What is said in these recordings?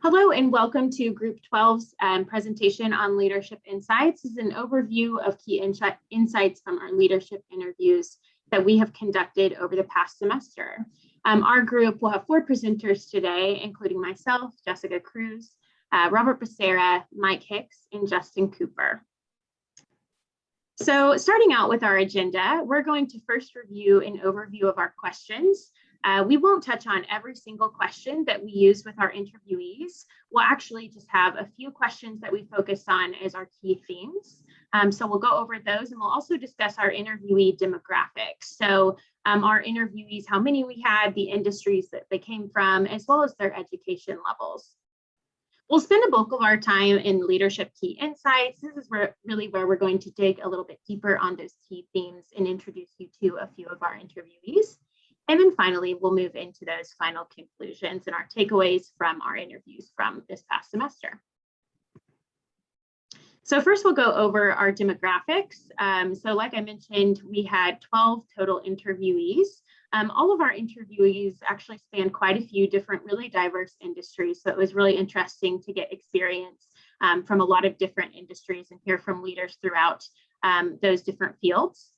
Hello and welcome to Group 12's presentation on Leadership Insights. This is an overview of key insights from our leadership interviews that we have conducted over the past semester. Our group will have 4 presenters today, including myself, Jessica Cruz, Robert Becerra, Mike Hicks, and Justin Cooper. So starting out with our agenda, we're going to first review an overview of our questions. We won't touch on every single question that we use with our interviewees. We'll actually just have a few questions that we focus on as our key themes. So we'll go over those, and we'll also discuss our interviewee demographics. So our interviewees, how many we had, the industries that they came from, as well as their education levels. We'll spend the bulk of our time in leadership key insights. This is really where we're going to dig a little bit deeper on those key themes and introduce you to a few of our interviewees. And then finally, we'll move into those final conclusions and our takeaways from our interviews from this past semester. So first, we'll go over our demographics. So like I mentioned, we had 12 total interviewees. All of our interviewees actually span quite a few different, really diverse industries. So it was really interesting to get experience from a lot of different industries and hear from leaders throughout those different fields.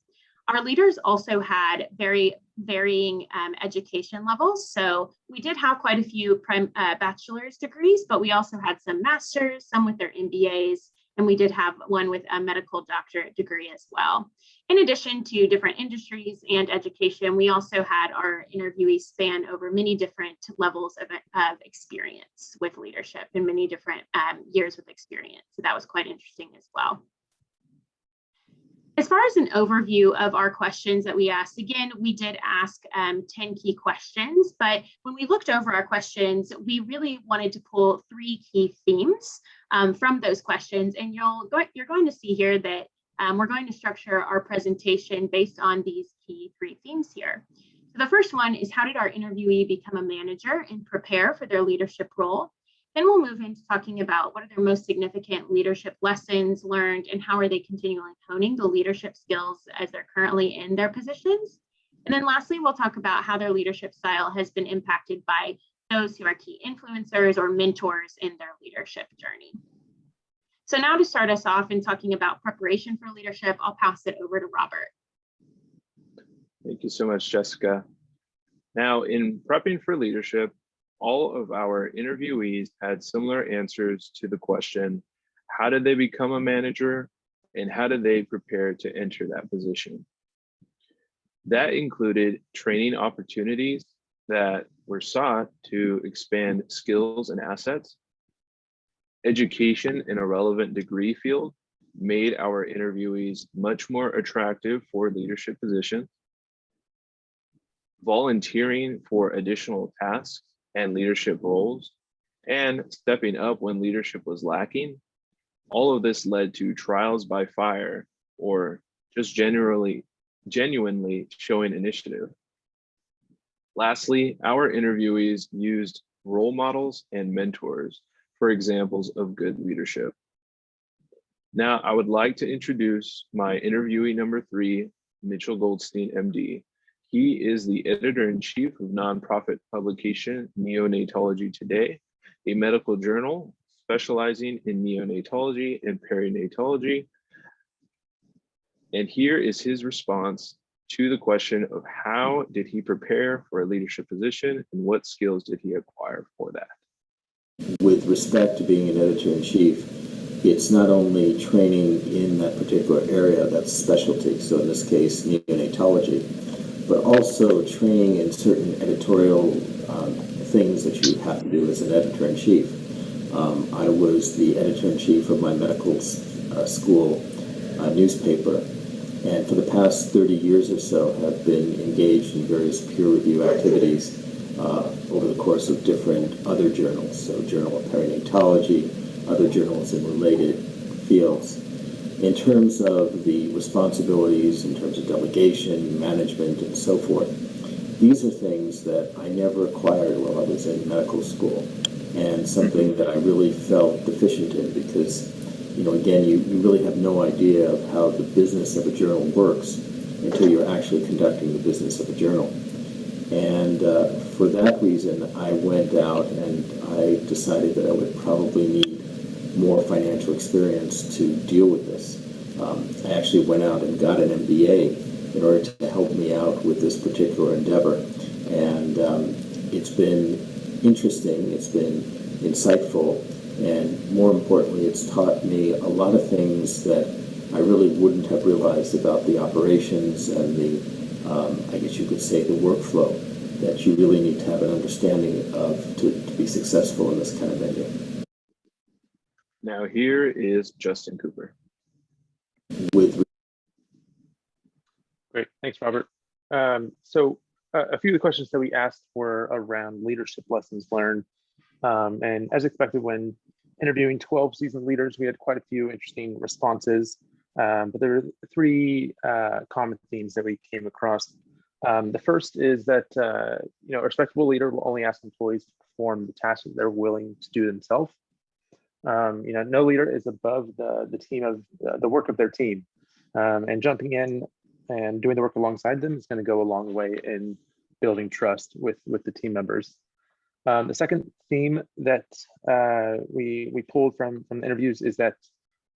Our leaders also had very varying education levels. So we did have quite a few bachelor's degrees, but we also had some masters, some with their MBAs, and we did have one with a medical doctorate degree as well. In addition to different industries and education, we also had our interviewees span over many different levels of experience with leadership and many different years with experience. So that was quite interesting as well. As far as an overview of our questions that we asked, again, we did ask 10 key questions, but when we looked over our questions, we really wanted to pull 3 key themes from those questions. And you're going to see here that we're going to structure our presentation based on these key 3 themes here. So the first one is, how did our interviewee become a manager and prepare for their leadership role? Then we'll move into talking about what are their most significant leadership lessons learned and how are they continually honing the leadership skills as they're currently in their positions. And then lastly, we'll talk about how their leadership style has been impacted by those who are key influencers or mentors in their leadership journey. So now to start us off in talking about preparation for leadership, I'll pass it over to Robert. Thank you so much, Jessica. Now, in prepping for leadership, all of our interviewees had similar answers to the question, how did they become a manager and how did they prepare to enter that position? That included training opportunities that were sought to expand skills and assets. Education in a relevant degree field made our interviewees much more attractive for leadership positions. Volunteering for additional tasks and leadership roles, and stepping up when leadership was lacking. All of this led to trials by fire, or just genuinely showing initiative. Lastly, our interviewees used role models and mentors for examples of good leadership. Now, I would like to introduce my interviewee number 3, Mitchell Goldstein, MD. He is the editor-in-chief of nonprofit publication Neonatology Today, a medical journal specializing in neonatology and perinatology. And here is his response to the question of how did he prepare for a leadership position and what skills did he acquire for that? With respect to being an editor-in-chief, it's not only training in that particular area, that's specialty, so in this case, neonatology, but also training in certain editorial things that you have to do as an editor-in-chief. I was the editor-in-chief of my medical school newspaper, and for the past 30 years or so have been engaged in various peer review activities over the course of different other journals, so Journal of Perinatology, other journals in related fields. In terms of the responsibilities, in terms of delegation, management, and so forth, these are things that I never acquired while I was in medical school, and something that I really felt deficient in because, again, you really have no idea of how the business of a journal works until you're actually conducting the business of a journal. And for that reason, I went out and I decided that I would probably need more financial experience to deal with this. I actually went out and got an MBA in order to help me out with this particular endeavor. And it's been interesting, it's been insightful, and more importantly, it's taught me a lot of things that I really wouldn't have realized about the operations and the, I guess you could say, the workflow that you really need to have an understanding of to be successful in this kind of venue. Now here is Justin Cooper. Great, thanks, Robert. So a few of the questions that we asked were around leadership lessons learned. And as expected, when interviewing 12 seasoned leaders, we had quite a few interesting responses. But there were three common themes that we came across. The first is that a respectable leader will only ask employees to perform the tasks that they're willing to do themselves. No leader is above the team of the work of their team, and jumping in and doing the work alongside them is going to go a long way in building trust with the team members. The second theme that we pulled from the interviews is that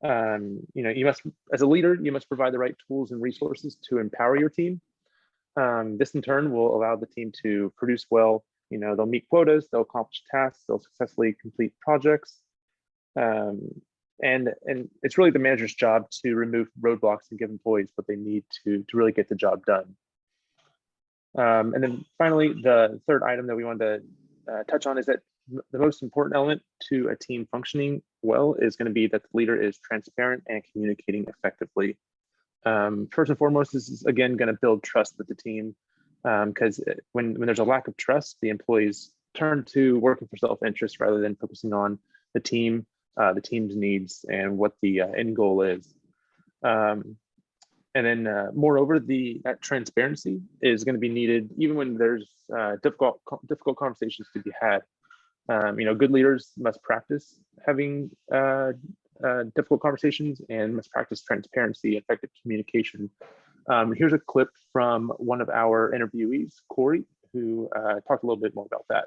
you must, as a leader, you must provide the right tools and resources to empower your team. This in turn will allow the team to produce well. They'll meet quotas, they'll accomplish tasks, they'll successfully complete projects. And it's really the manager's job to remove roadblocks and give employees what they need to really get the job done. And then finally, the third item that we wanted to touch on is that the most important element to a team functioning well is going to be that the leader is transparent and communicating effectively. First and foremost, this is again going to build trust with the team, because when there's a lack of trust, the employees turn to working for self-interest rather than focusing on the team's needs and what the end goal is. And then moreover, that transparency is going to be needed even when there's difficult conversations to be had. Good leaders must practice having difficult conversations and must practice transparency, effective communication. Here's a clip from one of our interviewees, Corey, who talked a little bit more about that.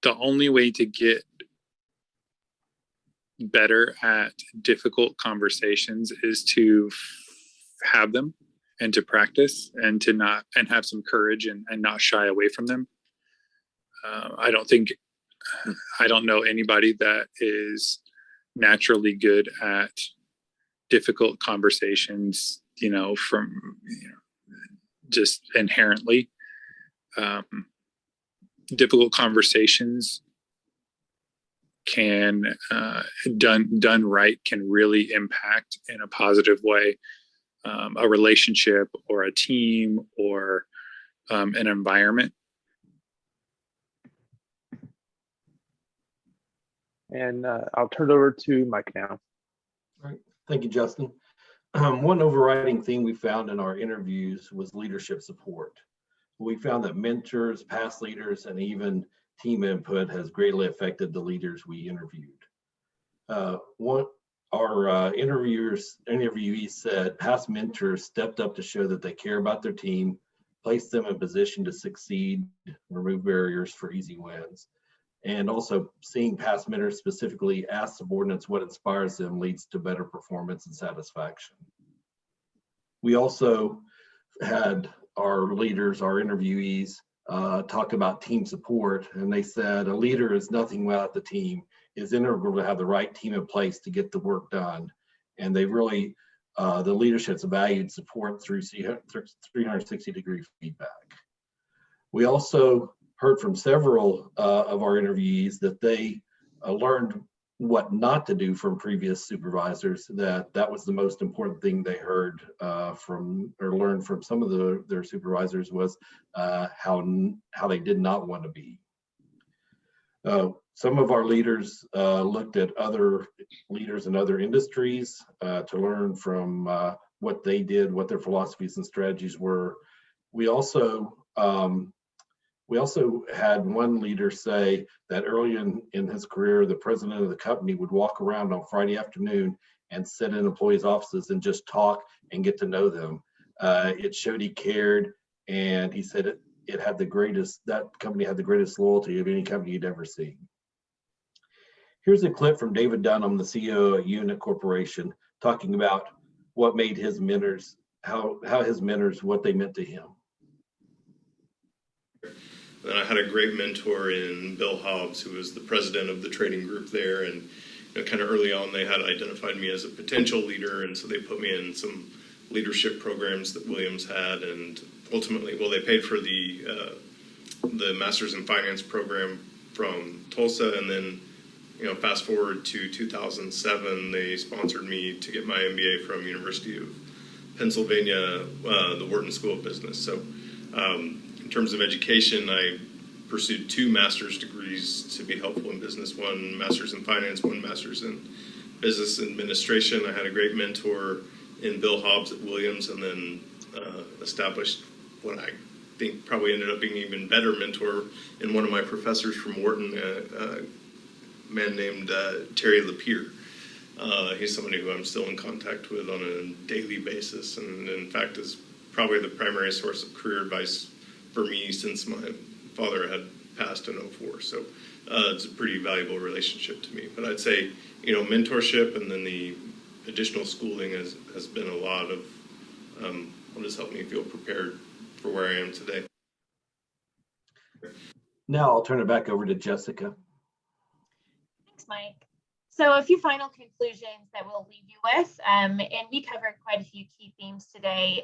The only way to get better at difficult conversations is to have them and to practice and to not and have some courage and not shy away from them. I don't know anybody that is naturally good at difficult conversations, just inherently. Difficult conversations can, done right, can really impact in a positive way a relationship or a team or an environment. And I'll turn it over to Mike now. All right, thank you, Justin. One overriding theme we found in our interviews was leadership support. We found that mentors, past leaders, and even team input has greatly affected the leaders we interviewed. Our interviewees said past mentors stepped up to show that they care about their team, placed them in position to succeed, remove barriers for easy wins. And also seeing past mentors specifically ask subordinates what inspires them leads to better performance and satisfaction. We also had our leaders, our interviewees, talk about team support, and they said a leader is nothing without the team. It's integral to have the right team in place to get the work done. And they really, the leadership's valued support through 360-degree feedback. We also heard from several of our interviewees that they learned what not to do from previous supervisors, that was the most important thing they heard learned from some of their supervisors was how they did not want to be. Some of our leaders looked at other leaders in other industries to learn from what they did, what their philosophies and strategies were. We also had one leader say that early in his career, the president of the company would walk around on Friday afternoon and sit in employees' offices and just talk and get to know them. It showed he cared, And he said it had the greatest, that company had the greatest loyalty of any company he'd ever seen. Here's a clip from David Dunham, the CEO at Unit Corporation, talking about what made his mentors, how his mentors, what they meant to him. And I had a great mentor in Bill Hobbs, who was the president of the trading group there. And kind of early on, they had identified me as a potential leader. And so they put me in some leadership programs that Williams had. And ultimately, well, they paid for the Masters in Finance program from Tulsa. And then, fast forward to 2007, they sponsored me to get my MBA from University of Pennsylvania, the Wharton School of Business. So in terms of education, I pursued 2 master's degrees to be helpful in business, 1 master's in finance, 1 master's in business administration. I had a great mentor in Bill Hobbs at Williams, and then established what I think probably ended up being an even better mentor in one of my professors from Wharton, a man named Terry Lapierre. He's somebody who I'm still in contact with on a daily basis, and in fact is probably the primary source of career advice for me since my father had passed in 2004. So it's a pretty valuable relationship to me. But I'd say, mentorship and then the additional schooling has been a lot of what has helped me feel prepared for where I am today. Now I'll turn it back over to Jessica. Thanks, Mike. So a few final conclusions that we'll leave you with, and we covered quite a few key themes today,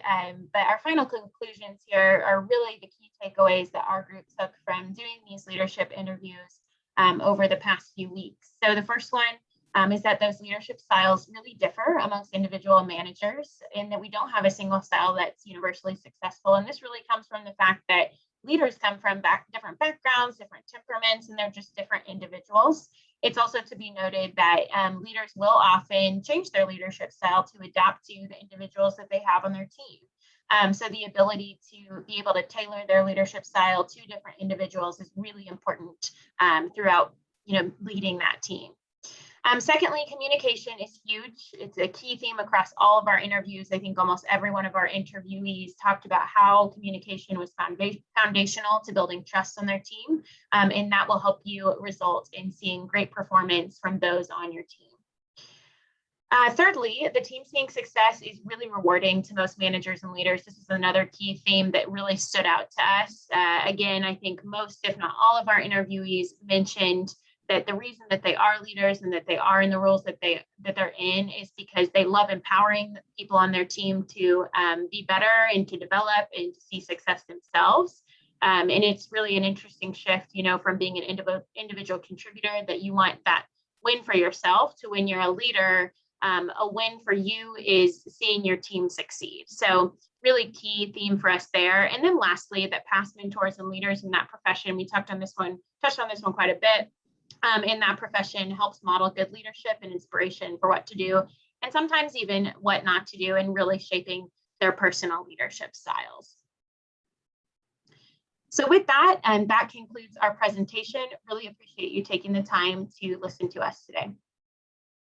but our final conclusions here are really the key takeaways that our group took from doing these leadership interviews over the past few weeks. So the first one is that those leadership styles really differ amongst individual managers, and that we don't have a single style that's universally successful. And this really comes from the fact that leaders come from different backgrounds, different temperaments, and they're just different individuals. It's also to be noted that leaders will often change their leadership style to adapt to the individuals that they have on their team. So the ability to be able to tailor their leadership style to different individuals is really important throughout, leading that team. Secondly, communication is huge. It's a key theme across all of our interviews. I think almost every one of our interviewees talked about how communication was foundational to building trust on their team, and that will help you result in seeing great performance from those on your team. Thirdly, the team seeing success is really rewarding to most managers and leaders. This is another key theme that really stood out to us. Again, I think most, if not all of our interviewees mentioned that the reason that they are leaders and that they are in the roles that they're in is because they love empowering people on their team to be better and to develop and to see success themselves. And it's really an interesting shift, from being an individual contributor that you want that win for yourself to when you're a leader, a win for you is seeing your team succeed. So really key theme for us there. And then lastly, that past mentors and leaders in that profession, we touched on this one quite a bit. In that profession helps model good leadership and inspiration for what to do, and sometimes even what not to do, and really shaping their personal leadership styles. So with that, that concludes our presentation. Really appreciate you taking the time to listen to us today.